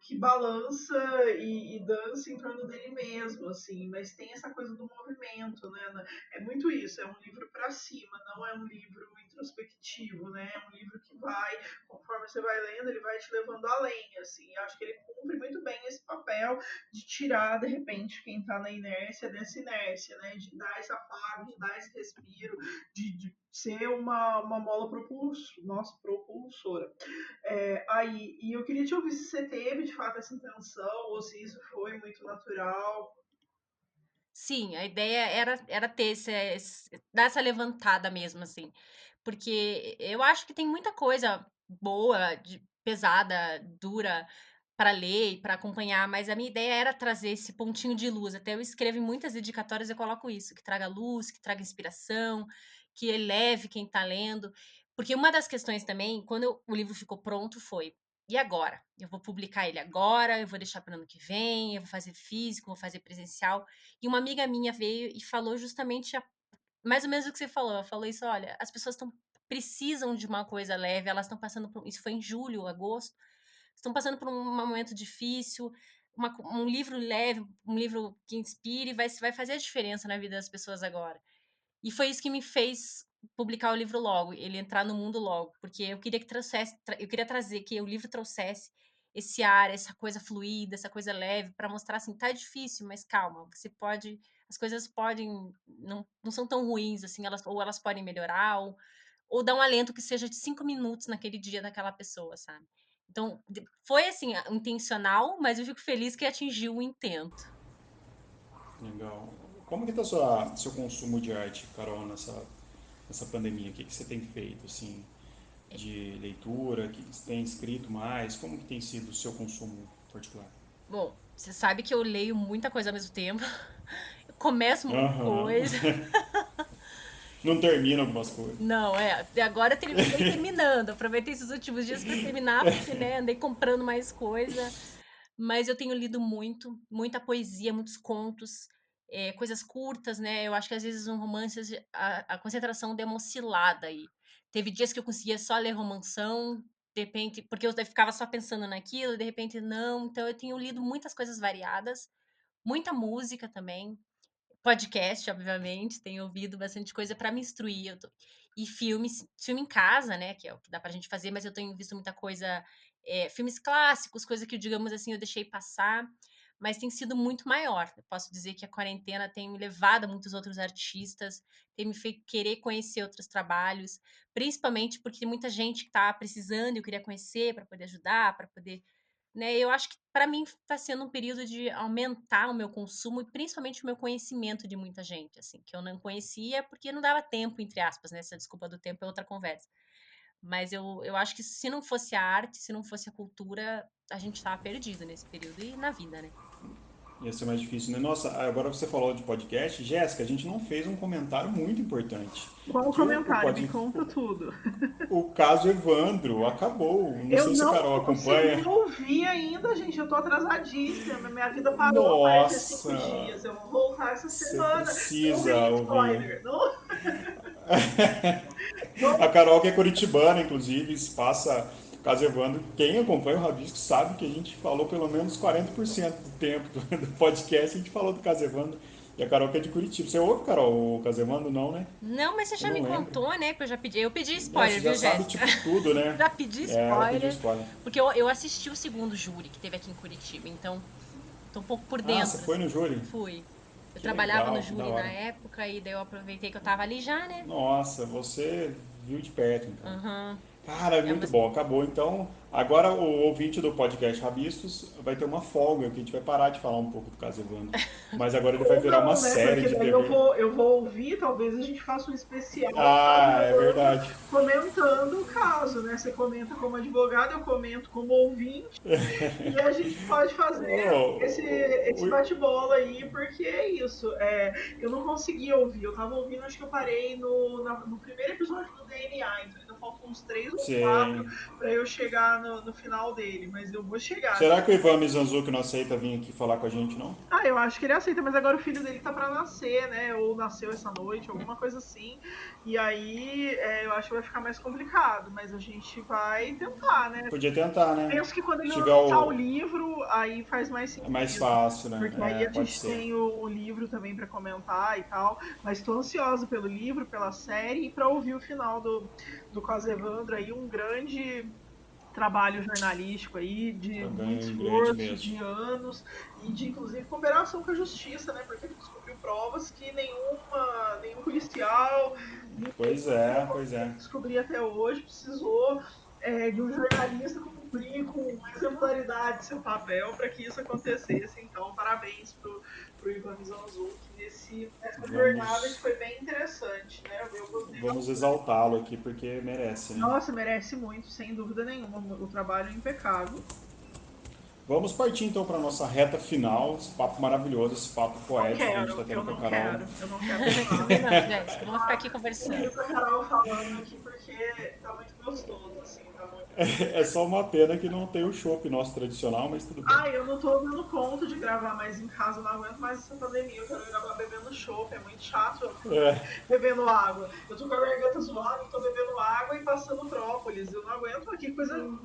que balança e dança em torno dele mesmo, assim, mas tem essa coisa do movimento, né? É muito isso, é um livro para cima, não é um livro introspectivo, né? É um livro que vai, conforme você vai lendo, ele vai te levando além, assim. Acho que ele cumpre muito bem esse papel de tirar, de repente, quem está na inércia dessa inércia, né? De dar essa pausa, de dar esse respiro, de ser uma mola propulsora. E eu queria te ouvir se você teve, de fato, essa intenção, ou se isso foi muito natural. Sim, a ideia era ter dar essa levantada mesmo, assim, porque eu acho que tem muita coisa boa, pesada, dura para ler e para acompanhar, mas a minha ideia era trazer esse pontinho de luz. Até eu escrevo em muitas dedicatórias, eu coloco isso, que traga luz, que traga inspiração, que eleve quem está lendo. Porque uma das questões também, quando o livro ficou pronto, foi: e agora? Eu vou publicar ele agora, eu vou deixar para o ano que vem, eu vou fazer físico, vou fazer presencial. E uma amiga minha veio e falou justamente mais ou menos o que você falou. Ela falou isso: olha, as pessoas precisam de uma coisa leve, elas estão passando por. Isso foi em julho, agosto. Estão passando por um momento difícil. Um livro leve, um livro que inspire, vai fazer a diferença na vida das pessoas agora. E foi isso que me fez publicar o livro logo, ele entrar no mundo logo, porque eu queria que eu queria trazer, que o livro trouxesse esse ar, essa coisa fluida, essa coisa leve, para mostrar assim, tá difícil, mas calma, você pode, as coisas podem, não são tão ruins assim, elas podem melhorar, ou dar um alento que seja de 5 minutos naquele dia daquela pessoa, sabe? Então, foi assim, intencional, mas eu fico feliz que atingiu o intento. Legal. Como que tá seu consumo de arte, Carol, nessa pandemia? O que você tem feito, assim, de leitura? O que você tem escrito mais? Como que tem sido o seu consumo particular? Bom, você sabe que eu leio muita coisa ao mesmo tempo. Eu começo muita Aham. coisa. Não termina algumas coisas. Não, até agora eu andei terminando. Aproveitei esses últimos dias para terminar, porque, né, andei comprando mais coisa. Mas eu tenho lido muito, muita poesia, muitos contos, coisas curtas, né? Eu acho que às vezes um romance, a concentração deu uma oscilada aí. Teve dias que eu conseguia só ler romanção, de repente, porque eu ficava só pensando naquilo, de repente não. Então eu tenho lido muitas coisas variadas, muita música também. Podcast, obviamente, tenho ouvido bastante coisa para me instruir. E filme em casa, né? Que é o que dá pra gente fazer, mas eu tenho visto muita coisa, filmes clássicos, coisa que, digamos assim, eu deixei passar, mas tem sido muito maior. Eu posso dizer que a quarentena tem me levado a muitos outros artistas, tem me feito querer conhecer outros trabalhos, principalmente porque tem muita gente que está precisando e eu queria conhecer para poder ajudar, para poder, né, eu acho que para mim está sendo um período de aumentar o meu consumo e principalmente o meu conhecimento de muita gente, assim, que eu não conhecia porque não dava tempo, entre aspas, né? Essa desculpa do tempo é outra conversa. Mas eu acho que se não fosse a arte, se não fosse a cultura, a gente tava perdido nesse período e na vida, né? Ia ser mais difícil, né? Nossa, agora você falou de podcast. Jéssica, a gente não fez um comentário muito importante. Qual o Que comentário? Me conta tudo. o caso Evandro acabou. Não Eu sei se a não Carol consegui acompanha. ouvir ainda, gente. Eu tô atrasadíssima. Minha vida parou mais de 5 dias. Nossa, Eu vou voltar essa você semana. Não precisa dei ouvir. spoiler. Não, não. A Carol, que é curitibana, inclusive, passa caso Evandro. Quem acompanha o Rabisco sabe que a gente falou pelo menos 40% do tempo do podcast, a gente falou do caso Evandro. E a Carol que é de Curitiba. Você ouve, Carol, o caso Evandro? Não, né? Não, mas você Eu já me não lembro. contou, né? Que eu já pedi. Eu pedi É, você spoiler, já viu, sabe, Jéssica? tipo, tudo, né? Já pedi É, ela pediu spoiler. spoiler. Porque eu assisti o segundo júri que teve aqui em Curitiba, então tô um pouco por Ah, você dentro, foi no assim. júri? Fui. Eu Que trabalhava no legal, que da júri na hora. época e daí eu aproveitei que eu tava ali já, né? Nossa, você viu de perto, então. Aham. Cara, é É, muito mas bom. Acabou. Então, agora o ouvinte do podcast Rabiscos vai ter uma folga, que a gente vai parar de falar um pouco do caso Evandro. Mas agora ele vai Ou virar uma não, né? série Porque de daí TV. eu vou ouvir, talvez a gente faça um especial caso Ah, é Evandro verdade. comentando o caso, né? Você comenta como advogado, eu comento como ouvinte, e a gente pode fazer esse Oh, bate-bola aí, porque é isso. Eu não consegui ouvir, eu tava ouvindo, acho que eu parei no primeiro episódio do DNA, então ainda faltam uns 3 ou 4 sim. para eu chegar no final dele, mas eu vou chegar, Será assim. que o Ivan Mizanzuki não aceita vir aqui falar com a gente, não? Ah, eu acho que ele aceita, mas agora o filho dele tá pra nascer, né? Ou nasceu essa noite, alguma coisa assim. E aí eu acho que vai ficar mais complicado, mas a gente vai tentar, né? Podia tentar, né? Penso que quando ele Se tiver lançar o o. livro, aí faz mais É mais sentido. fácil, né? Porque aí É, a pode gente ser. tem o livro também para comentar e tal. Mas estou ansiosa pelo livro, pela série e para ouvir o final do Caso Evandro aí, um grande trabalho jornalístico aí, de muito Também grande esforço, mesmo. de anos, e de inclusive cooperação com a justiça, né? Porque ele descobriu provas que nenhum policial, ninguém Pois é, pois conseguiu é. descobrir até hoje, precisou de um jornalista cumprir com exemplaridade seu papel para que isso acontecesse. Então, parabéns pro Ivan Mizanzuki nessa jornada que Vamos, foi bem interessante, né? Eu gostei vamos bastante. exaltá-lo aqui porque merece, né? Nossa, merece muito, sem dúvida nenhuma. O trabalho é impecável. Vamos partir então para a nossa reta final. Esse papo maravilhoso, esse papo Não poético que a gente está quero, tendo com a Carol. eu não quero falar. Também não, Jéssica. Vamos ficar aqui Eu conversando. convido a Carol falando aqui porque tá muito gostoso, assim, tá muito. É só uma pena que não tem o chopp nosso tradicional, mas tudo bem. Ai, eu não tô dando conta de gravar mais em casa, eu não aguento mais essa pandemia. Eu quero gravar bebendo chopp, é muito chato eu É, bebendo água. Eu tô com a garganta zoada, eu tô bebendo água e passando própolis. Eu não aguento aqui, coisa ruim,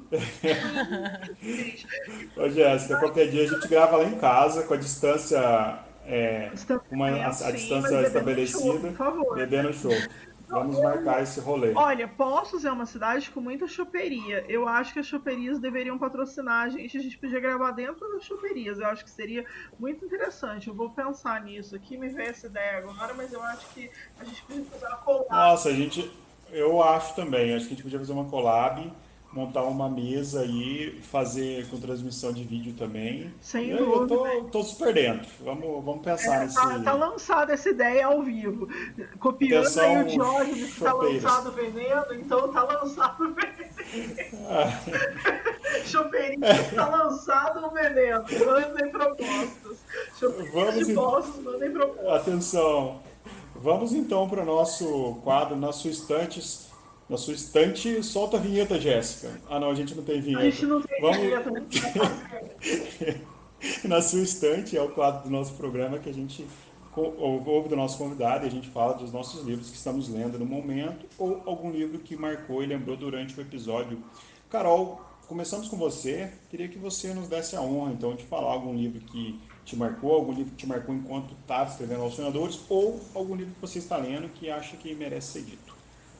gente. ô Jéssica, qualquer dia a gente grava lá em casa com a distância, Distanciamento, a sim, mas distância bebendo chopp, estabelecida, por favor. bebendo chopp. Vamos Eu, marcar esse rolê. Olha, Poços é uma cidade com muita choperia. Eu acho que as choperias deveriam patrocinar a gente. A gente podia gravar dentro das choperias. Eu acho que seria muito interessante. Eu vou pensar nisso aqui, me veio essa ideia agora, mas eu acho que a gente podia fazer uma collab. Nossa, eu acho também, acho que a gente podia fazer uma collab, montar uma mesa aí, fazer com transmissão de vídeo também. E Sem aí eu dúvida. tô super dentro. Vamos pensar Tá nesse. lançada essa ideia ao vivo. Copiando aí o Atenção, Diógenes que tá lançado chopeiras. o veneno, então tá lançado o veneno. Choperias tá lançado o veneno. Mandem propostas. Choperias Vamos, de Poços, mandem propostas. atenção. Vamos então para o nosso quadro, na sua estante, solta a vinheta, Jéssica. Ah, não, a gente não tem A gente vinheta. não tem Vamos, vinheta, a gente vai fazer. na sua estante é o quadro do nosso programa que a gente ouve do nosso convidado e a gente fala dos nossos livros que estamos lendo no momento ou algum livro que marcou e lembrou durante o episódio. Carol, começamos com você. Queria que você nos desse a honra, então, de falar algum livro que te marcou, algum livro que te marcou enquanto estava escrevendo Aos Sonhadores ou algum livro que você está lendo que acha que merece ser dito.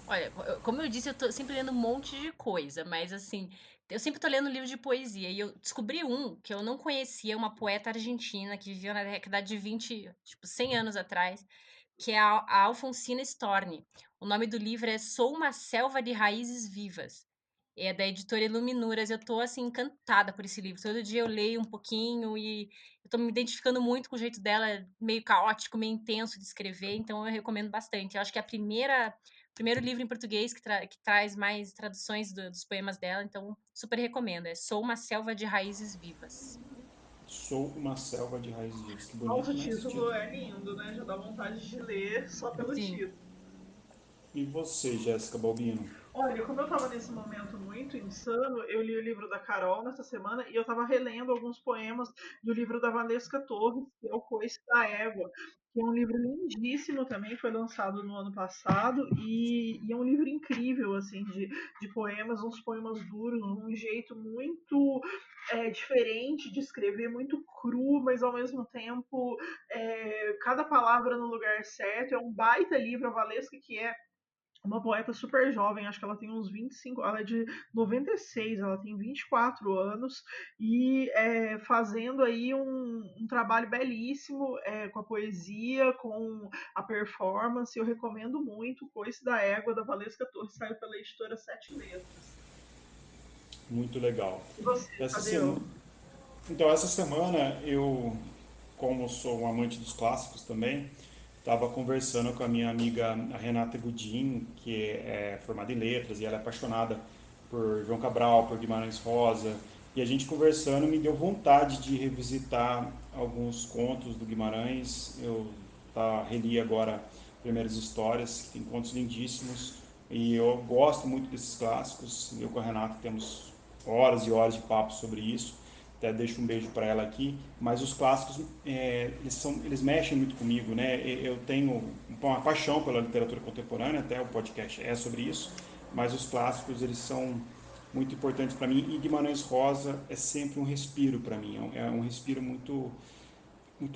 Olha, como eu disse, eu tô sempre lendo um monte de coisa, mas assim, eu sempre tô lendo livro de poesia e eu descobri um que eu não conhecia, uma poeta argentina que viveu na década de 20, tipo, 100 anos atrás, que é a Alfonsina Storni. O nome do livro é Sou uma Selva de Raízes Vivas. É da editora Iluminuras. Eu tô assim encantada por esse livro. Todo dia eu leio um pouquinho e eu tô me identificando muito com o jeito dela, meio caótico, meio intenso de escrever, então eu recomendo bastante. Eu acho que é a primeira primeiro livro em português que traz mais traduções dos poemas dela, então super recomendo. É Sou uma Selva de Raízes Vivas. Sou uma selva de raízes vivas. Que Nossa, o bonito, né, esse título título? é lindo, né? Já dá vontade de ler só pelo Sim. título. E você, Jéssica Balbino? Olha, como eu tava nesse momento muito insano, eu li o livro da Carol nessa semana e eu tava relendo alguns poemas do livro da Valesca Torres, que é O Coice da Égua, que é um livro lindíssimo também, foi lançado no ano passado e é um livro incrível, assim, de poemas, uns poemas duros, um jeito muito diferente de escrever, muito cru, mas ao mesmo tempo cada palavra no lugar certo. É um baita livro, a Valesca, que é uma poeta super jovem, acho que ela tem uns 25, ela é de 96, ela tem 24 anos, e fazendo aí um trabalho belíssimo com a poesia, com a performance. Eu recomendo muito. Coice da Égua, da Valesca Torres, saiu pela editora Sete Letras. Muito legal. E você, Essa semana, Tadeu? então, essa semana eu, como sou um amante dos clássicos também, estava conversando com a minha amiga a Renata Godin, que é formada em letras e ela é apaixonada por João Cabral, por Guimarães Rosa. E a gente conversando me deu vontade de revisitar alguns contos do Guimarães. Eu reli agora Primeiras Histórias, que tem contos lindíssimos. E eu gosto muito desses clássicos. Eu com a Renata temos horas e horas de papo sobre isso. Até deixo um beijo para ela aqui. Mas os clássicos, eles mexem muito comigo, né? Eu tenho uma paixão pela literatura contemporânea, até o podcast é sobre isso. Mas os clássicos, eles são muito importantes para mim. E Guimarães Rosa é sempre um respiro para mim. É um respiro muito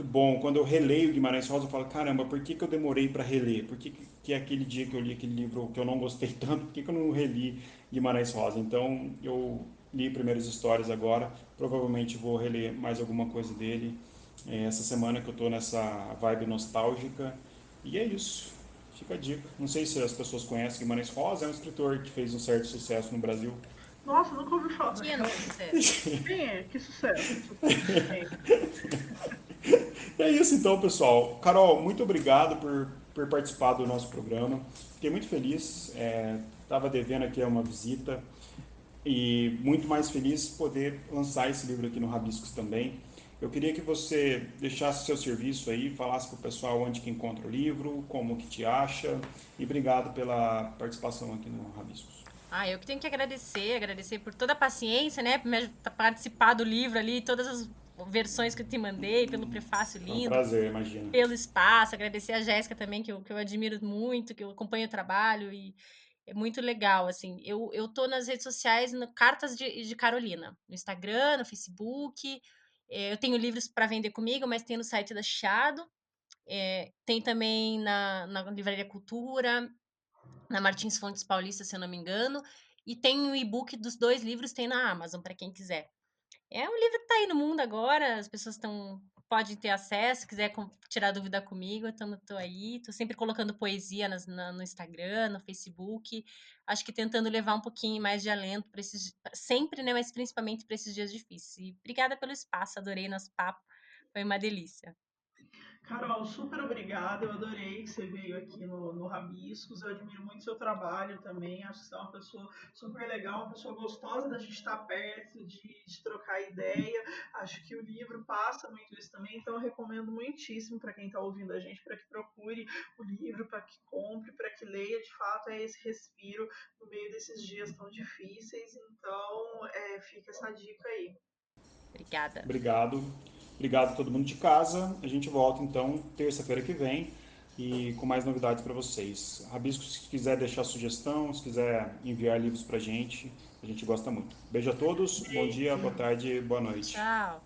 bom. Quando eu releio Guimarães Rosa, eu falo, caramba, por que eu demorei para reler? Por que aquele dia que eu li aquele livro que eu não gostei tanto, por que eu não reli Guimarães Rosa? Então, eu li Primeiras Histórias agora, provavelmente vou reler mais alguma coisa dele essa semana que eu estou nessa vibe nostálgica. E é isso, fica a dica. Não sei se as pessoas conhecem Guimarães Rosa, é um escritor que fez um certo sucesso no Brasil. Nossa, nunca ouvi falar. Pequeno sucesso. Quem é? Que sucesso? Sucesso de quem? É isso então, pessoal. Carol, muito obrigado por participar do nosso programa. Fiquei muito feliz. Estava devendo aqui uma visita e muito mais feliz poder lançar esse livro aqui no Rabiscos também. Eu queria que você deixasse seu serviço aí, falasse para o pessoal onde que encontra o livro, como que te acha, e obrigado pela participação aqui no Rabiscos. Ah, eu que tenho que agradecer por toda a paciência, né, por participar do livro ali, todas as versões que eu te mandei, pelo prefácio Foi um lindo, prazer, imagina. pelo espaço, agradecer a Jéssica também, que eu admiro muito, que eu acompanho o trabalho e é muito legal, assim. Eu tô nas redes sociais, no Cartas de Carolina, no Instagram, no Facebook. Eu tenho livros para vender comigo, mas tem no site da Chiado. Tem também na Livraria Cultura, na Martins Fontes Paulista, se eu não me engano. E tem o e-book dos dois livros, tem na Amazon, para quem quiser. É um livro que está aí no mundo agora, as pessoas podem ter acesso, se quiser tirar dúvida comigo, eu tô aí, tô sempre colocando poesia no Instagram, no Facebook, acho que tentando levar um pouquinho mais de alento para sempre, né, mas principalmente para esses dias difíceis. E obrigada pelo espaço, adorei nosso papo, foi uma delícia. Carol, super obrigada. Eu adorei que você veio aqui no Rabiscos. Eu admiro muito seu trabalho também. Acho que você é uma pessoa super legal, uma pessoa gostosa da gente estar perto, de trocar ideia. Acho que o livro passa muito isso também. Então, eu recomendo muitíssimo para quem está ouvindo a gente para que procure o livro, para que compre, para que leia. De fato, é esse respiro no meio desses dias tão difíceis. Então, fica essa dica aí. Obrigada. Obrigado. Obrigado a todo mundo de casa. A gente volta então terça-feira que vem e com mais novidades para vocês. Rabisco, se quiser deixar sugestão, se quiser enviar livros para a gente gosta muito. Beijo a todos, bom dia, boa tarde, boa noite. Tchau.